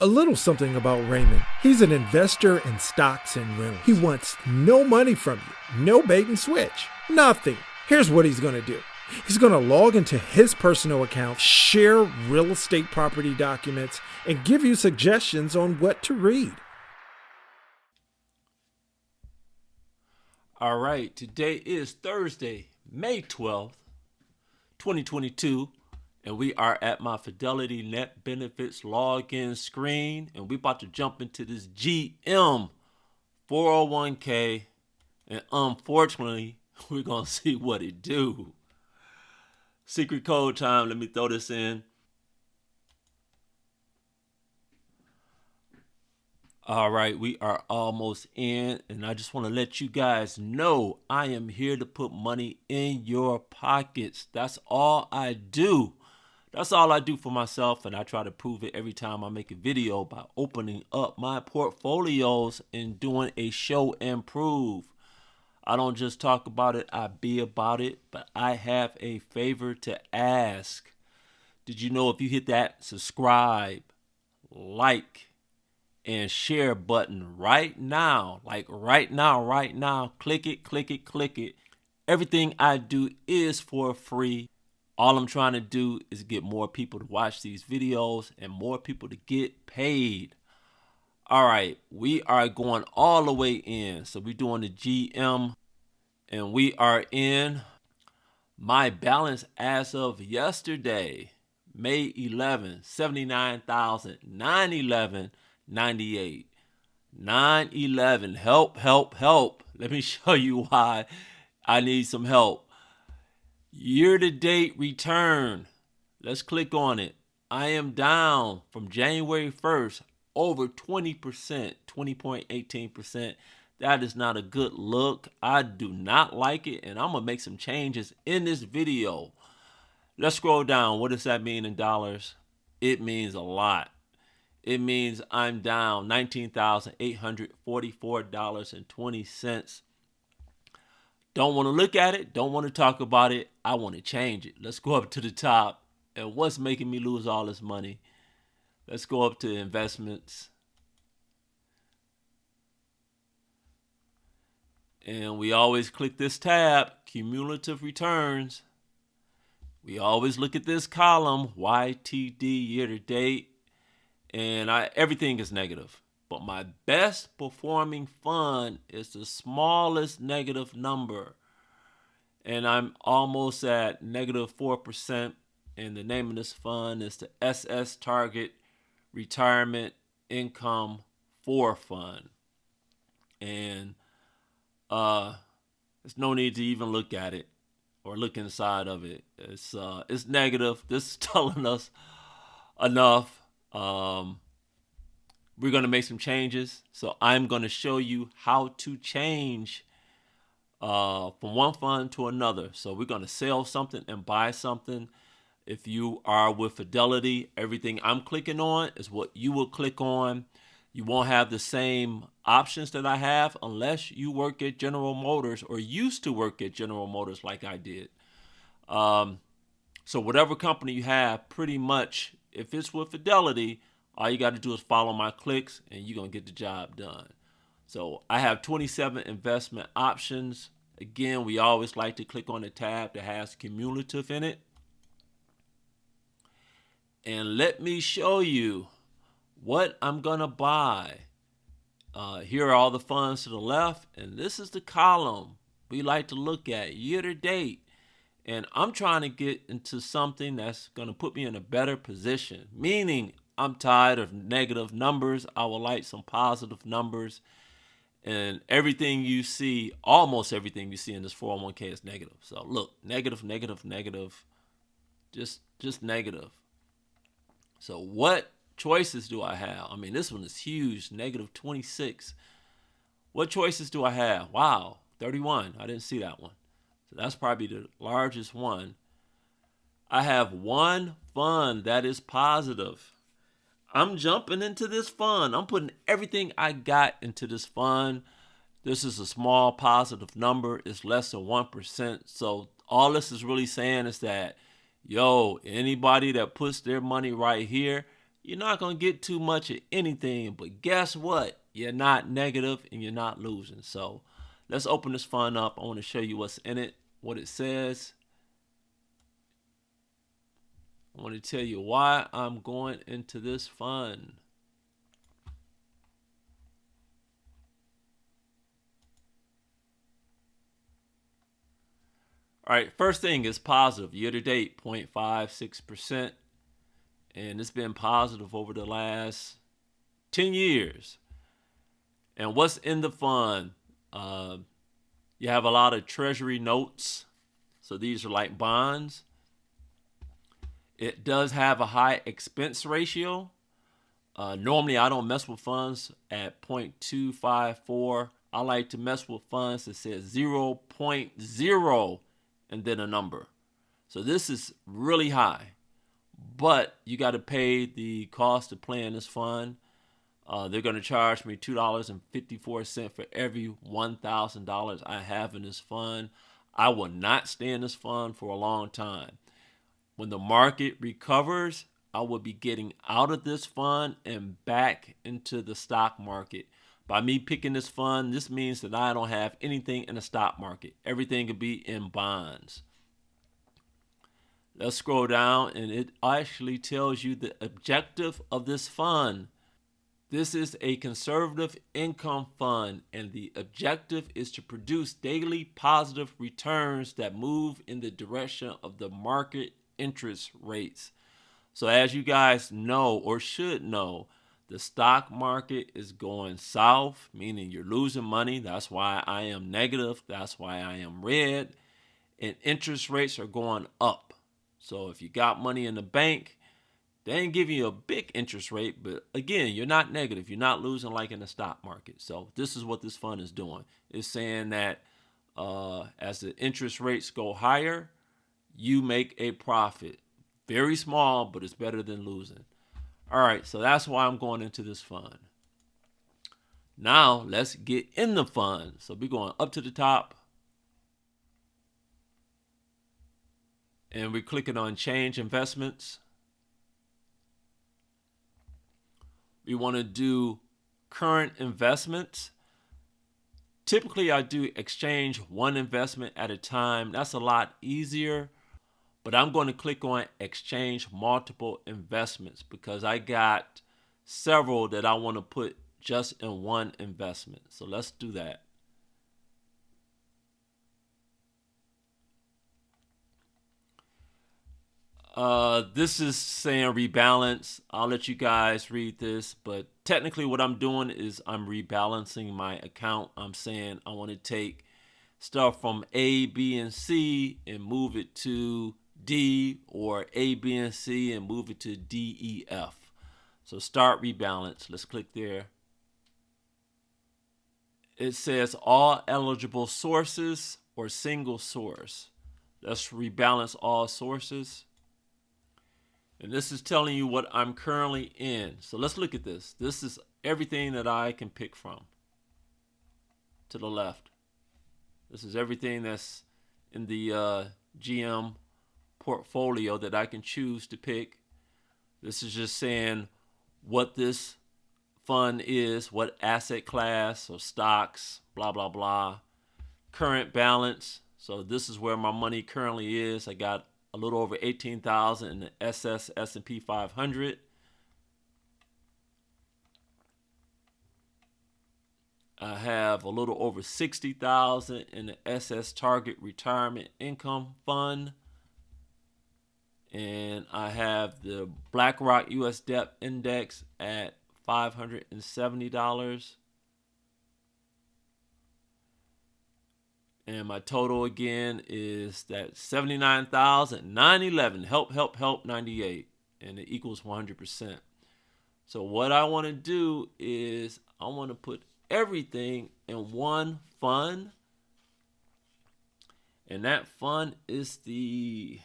A little something about Raymond. He's an investor in stocks and rooms. He wants no money from you, no bait and switch, nothing. Here's what he's going to do. He's going to log into his personal account, share real estate property documents, and give you suggestions on what to read. All right, today is Thursday, May 12th, 2022, and we are at my Fidelity Net Benefits login screen, and we're about to jump into this GM 401k, and unfortunately, we're going to see what it do. Secret code time, let me throw this in. All right, we are almost in, and I just want to let you guys know I am here to put money in your pockets. That's all I do. That's all I do for myself, and I try to prove it every time I make a video by opening up my portfolios and doing a show and prove. I don't just talk about it, I be about it, but I have a favor to ask. Did you know if you hit that subscribe, like, and share button right now, like right now, click it. Everything I do is for free. All I'm trying to do is get more people to watch these videos and more people to get paid. All right, we are going all the way in. So we're doing the GM, and we are in. My balance as of yesterday, May 11, 79,911. 98. 911. Help. Let me show you why I need some help. Year-to-date return. Let's click on it. I am down from January 1st over 20%, 20.18%. That is not a good look. I do not like it, and I'm going to make some changes in this video. Let's scroll down. What does that mean in dollars? It means a lot. It means I'm down $19,844.20. Don't want to look at it. Don't want to talk about it. I want to change it. Let's go up to the top. And what's making me lose all this money? Let's go up to investments. And we always click this tab, cumulative returns. We always look at this column, YTD year to date. And everything is negative. But my best performing fund is the smallest negative number. And I'm almost at negative 4%. And the name of this fund is the SS Target Retirement Income 4 Fund. And there's no need to even look at it or look inside of it. It's negative. This is telling us enough. We're going to make some changes. So I'm going to show you how to change from one fund to another. So we're going to sell something and buy something. If you are with Fidelity, everything I'm clicking on is what you will click on. You won't have the same options that I have unless you work at General Motors or used to work at General Motors like I did. So whatever company you have, pretty much, if it's with Fidelity, all you got to do is follow my clicks and you're going to get the job done. So I have 27 investment options. Again, we always like to click on the tab that has cumulative in it. And let me show you what I'm going to buy. Here are all the funds to the left, and this is the column we like to look at year to date. And I'm trying to get into something that's going to put me in a better position, meaning I'm tired of negative numbers. I would like some positive numbers. And everything you see, almost everything you see in this 401k is negative. So look, negative. Just negative. So what choices do I have? I mean, this one is huge, negative 26. What choices do I have? Wow, 31. I didn't see that one. So that's probably the largest one. I have one fund that is positive. I'm jumping into this fund. I'm putting everything I got into this fund. This is a small positive number. It's less than 1%. So all this is really saying is that, anybody that puts their money right here, you're not going to get too much of anything. But guess what? You're not negative and you're not losing. So let's open this fund up. I want to show you what's in it, what it says. I want to tell you why I'm going into this fund. All right, first thing is positive. Year to date, 0.56%. And it's been positive over the last 10 years. And what's in the fund? You have a lot of treasury notes. So these are like bonds. It does have a high expense ratio. Normally, I don't mess with funds at 0.254. I like to mess with funds that says 0.0 and then a number. So this is really high. But you got to pay the cost of playing this fund. They're going to charge me $2.54 for every $1,000 I have in this fund. I will not stay in this fund for a long time. When the market recovers, I will be getting out of this fund and back into the stock market. By me picking this fund, this means that I don't have anything in the stock market. Everything could be in bonds. Let's scroll down, and it actually tells you the objective of this fund. This is a conservative income fund, and the objective is to produce daily positive returns that move in the direction of the market interest rates. So as you guys know or should know, the stock market is going south, meaning you're losing money. That's why I am negative. That's why I am red. And interest rates are going up. So if you got money in the bank, they ain't giving you a big interest rate, but again, you're not negative. You're not losing like in the stock market. So this is what this fund is doing. It's saying that as the interest rates go higher, you make a profit. Very small, but it's better than losing. All right, so that's why I'm going into this fund. Now let's get in the fund. So we're going up to the top. And we're clicking on change investments. We want to do current investments. Typically, I do exchange one investment at a time. That's a lot easier. But I'm going to click on exchange multiple investments because I got several that I want to put just in one investment. So let's do that. This is saying rebalance. I'll let you guys read this, but technically what I'm doing is I'm rebalancing my account. I'm saying I want to take stuff from A, B, and C and move it to D, or A, B, and C and move it to D, E, F. So start rebalance. Let's click there. It says all eligible sources or single source. Let's rebalance all sources. And this is telling you what I'm currently in. So let's look at this. This is everything that I can pick from. To the left. This is everything that's in the GM portfolio that I can choose to pick. This is just saying what this fund is, what asset class or stocks, blah, blah, blah. Current balance. So this is where my money currently is. I got a little over 18,000 in the S&P 500. I have a little over 60,000 in the SS Target Retirement Income Fund. And I have the BlackRock US Debt Index at $570. And my total again is that 79,911. Help 98. And it equals 100%. So what I want to do is I want to put everything in one fund. And that fund is the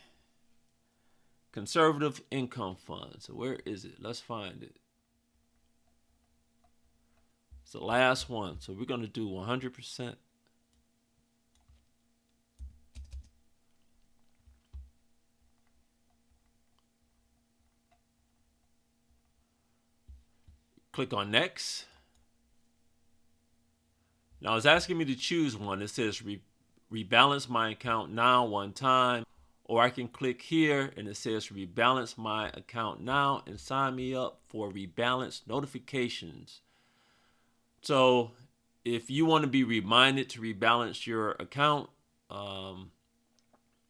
Conservative Income Fund. So where is it? Let's find it. It's the last one. So we're going to do 100%. Click on next. Now it's asking me to choose one. It says rebalance my account now one time, or I can click here and it says rebalance my account now and sign me up for rebalance notifications. So if you want to be reminded to rebalance your account, I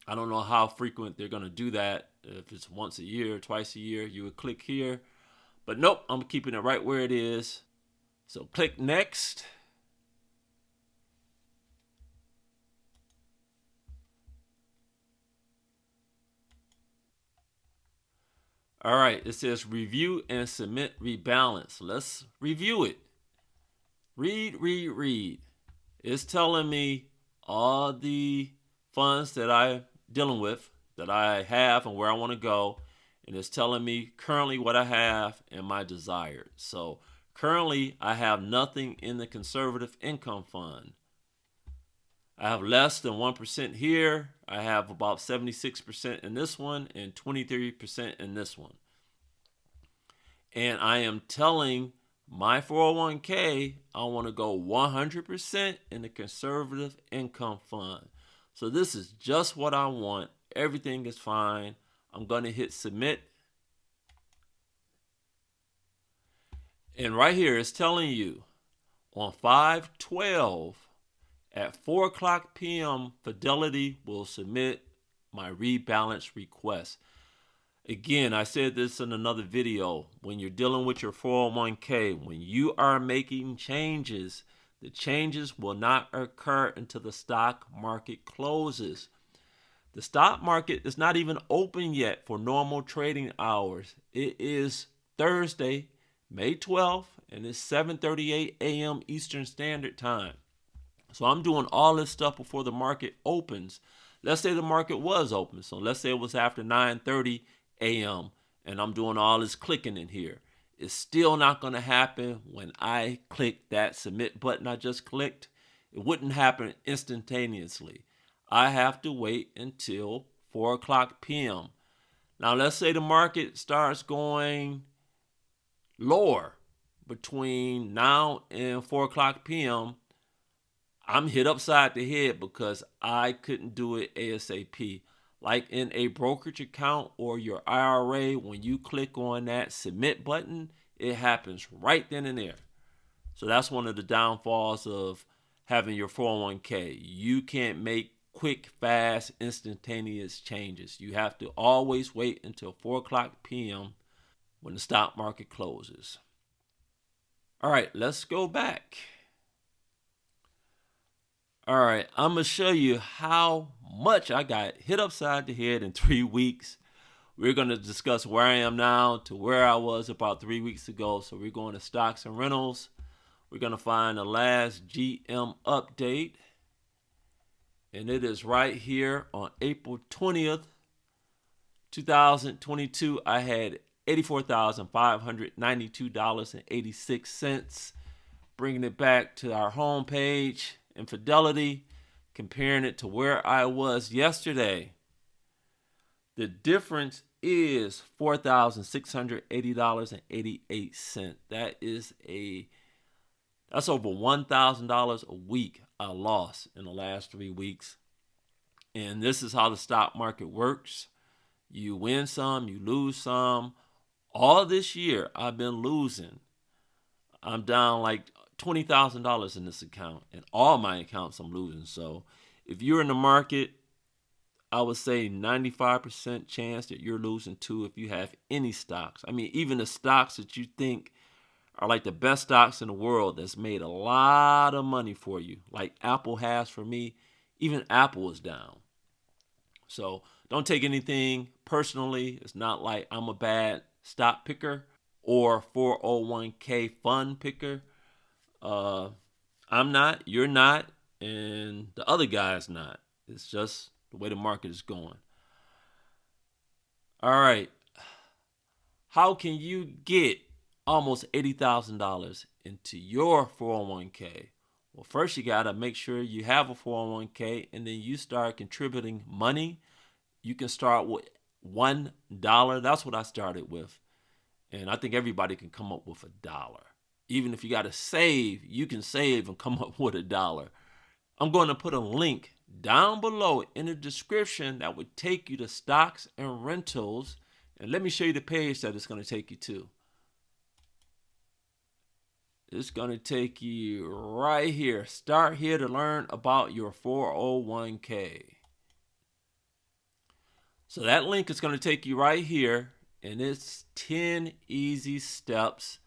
don't know how frequent they're going to do that. If it's once a year, twice a year, you would click here. But nope, I'm keeping it right where it is. So click next. All right, it says review and submit rebalance. Let's review it. Read. It's telling me all the funds that I'm dealing with, that I have and where I want to go. And it's telling me currently what I have and my desired. So currently I have nothing in the conservative income fund. I have less than 1% here. I have about 76% in this one and 23% in this one. And I am telling my 401k I want to go 100% in the conservative income fund. So this is just what I want. Everything is fine. I'm going to hit submit. And right here it's telling you on 5/12 at 4 o'clock p.m. Fidelity will submit my rebalance request. Again, I said this in another video. When you're dealing with your 401k, when you are making changes, the changes will not occur until the stock market closes. The stock market is not even open yet for normal trading hours. It is Thursday, May 12th, and it's 7:38 a.m. Eastern Standard Time. So I'm doing all this stuff before the market opens. Let's say the market was open. So let's say it was after 9:30 a.m. and I'm doing all this clicking in here. It's still not going to happen when I click that submit button I just clicked. It wouldn't happen instantaneously. I have to wait until 4 o'clock p.m. Now let's say the market starts going lower between now and 4 o'clock p.m. I'm hit upside the head because I couldn't do it ASAP. Like in a brokerage account or your IRA, when you click on that submit button, it happens right then and there. So that's one of the downfalls of having your 401k. You can't make quick, fast, instantaneous changes. You have to always wait until 4 o'clock p.m. when the stock market closes. All right, let's go back. All right, I'm going to show you how much I got hit upside the head in 3 weeks. We're going to discuss where I am now to where I was about 3 weeks ago. So we're going to stocks and rentals. We're going to find the last GM update. And it is right here on April 20th, 2022. I had $84,592.86. Bringing it back to our home page in Fidelity, comparing it to where I was yesterday. The difference is $4,680.88. That's over $1,000 a week I lost in the last 3 weeks. And this is how the stock market works. You win some, you lose some. All this year I've been losing. I'm down like $20,000 in this account, and all my accounts I'm losing. So if you're in the market, I would say 95% chance that you're losing too if you have any stocks. I mean, even the stocks that you think are like the best stocks in the world that's made a lot of money for you, like Apple has for me, even Apple is down. So don't take anything personally. It's not like I'm a bad stock picker or 401k fund picker. I'm not, you're not, and the other guy's not. It's just the way the market is going. All right. How can you get almost $80,000 into your 401k? Well, first you got to make sure you have a 401k, and then you start contributing money. You can start with $1. That's what I started with. And I think everybody can come up with $1. Even if you got to save, you can save and come up with $1. I'm going to put a link down below in the description that would take you to stocks and rentals. And let me show you the page that it's going to take you to. It's going to take you right here. Start here to learn about your 401k. So that link is going to take you right here, and it's 10 easy steps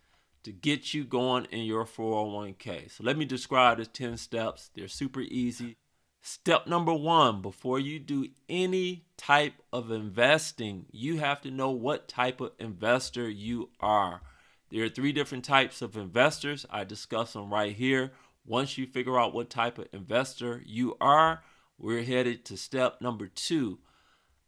to get you going in your 401k. So let me describe the 10 steps. They're super easy. Step number 1, before you do any type of investing, you have to know what type of investor you are. There are 3 different types of investors. I discuss them right here. Once you figure out what type of investor you are, we're headed to step number 2.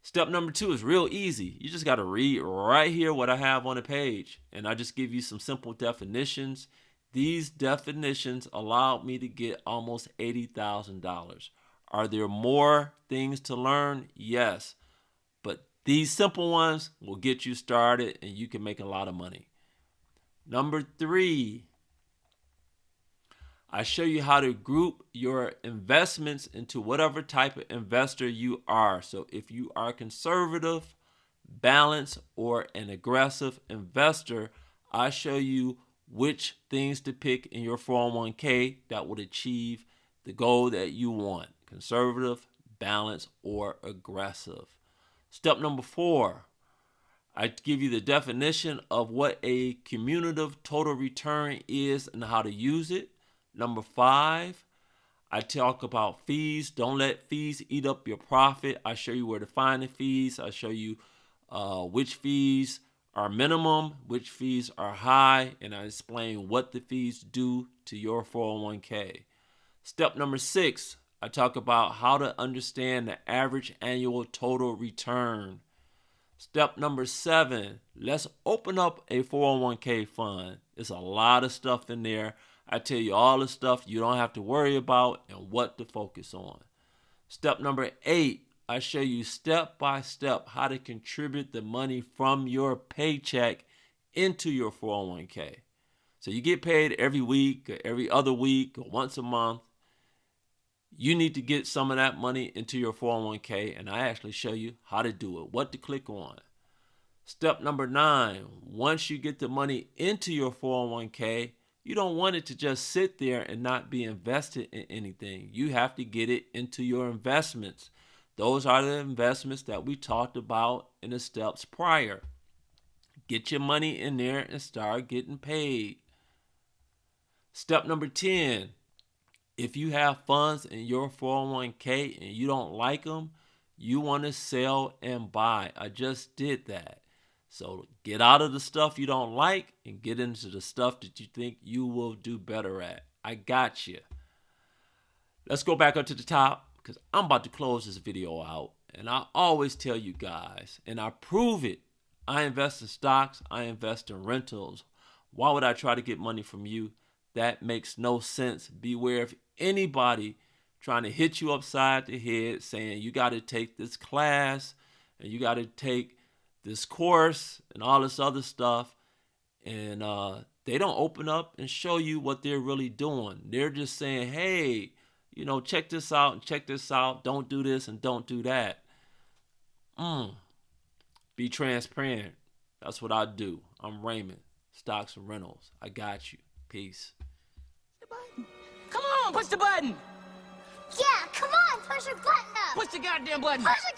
Step number 2 is real easy. You just got to read right here what I have on the page. And I just give you some simple definitions. These definitions allowed me to get almost $80,000. Are there more things to learn? Yes. But these simple ones will get you started and you can make a lot of money. Number 3, I show you how to group your investments into whatever type of investor you are. So if you are conservative, balanced, or an aggressive investor, I show you which things to pick in your 401k that would achieve the goal that you want. Conservative, balanced, or aggressive. Step number 4, I give you the definition of what a cumulative total return is and how to use it. Number 5, I talk about fees. Don't let fees eat up your profit. I show you where to find the fees. I show you which fees are minimum, which fees are high, and I explain what the fees do to your 401k. Step number 6, I talk about how to understand the average annual total return. Step number 7, let's open up a 401k fund. There's a lot of stuff in there. I tell you all the stuff you don't have to worry about and what to focus on. Step number 8, I show you step by step how to contribute the money from your paycheck into your 401k. So you get paid every week or every other week or once a month. You need to get some of that money into your 401k, and I actually show you how to do it, what to click on. Step number 9, once you get the money into your 401k, you don't want it to just sit there and not be invested in anything. You have to get it into your investments. Those are the investments that we talked about in the steps prior. Get your money in there and start getting paid. Step number 10, if you have funds in your 401k and you don't like them, you want to sell and buy. I just did that. So get out of the stuff you don't like and get into the stuff that you think you will do better at. I got you. Let's go back up to the top because I'm about to close this video out. And I always tell you guys, and I prove it, I invest in stocks, I invest in rentals. Why would I try to get money from you? That makes no sense. Beware of anybody trying to hit you upside the head saying you got to take this class and you got to take this course and all this other stuff. And they don't open up and show you what they're really doing. They're just saying, hey, check this out and check this out. Don't do this and don't do that. Be transparent. That's what I do. I'm Raymond, Stocks and Rentals. I got you. Peace. Come on, push the button. Yeah, come on, push your button up. Push the goddamn button. Push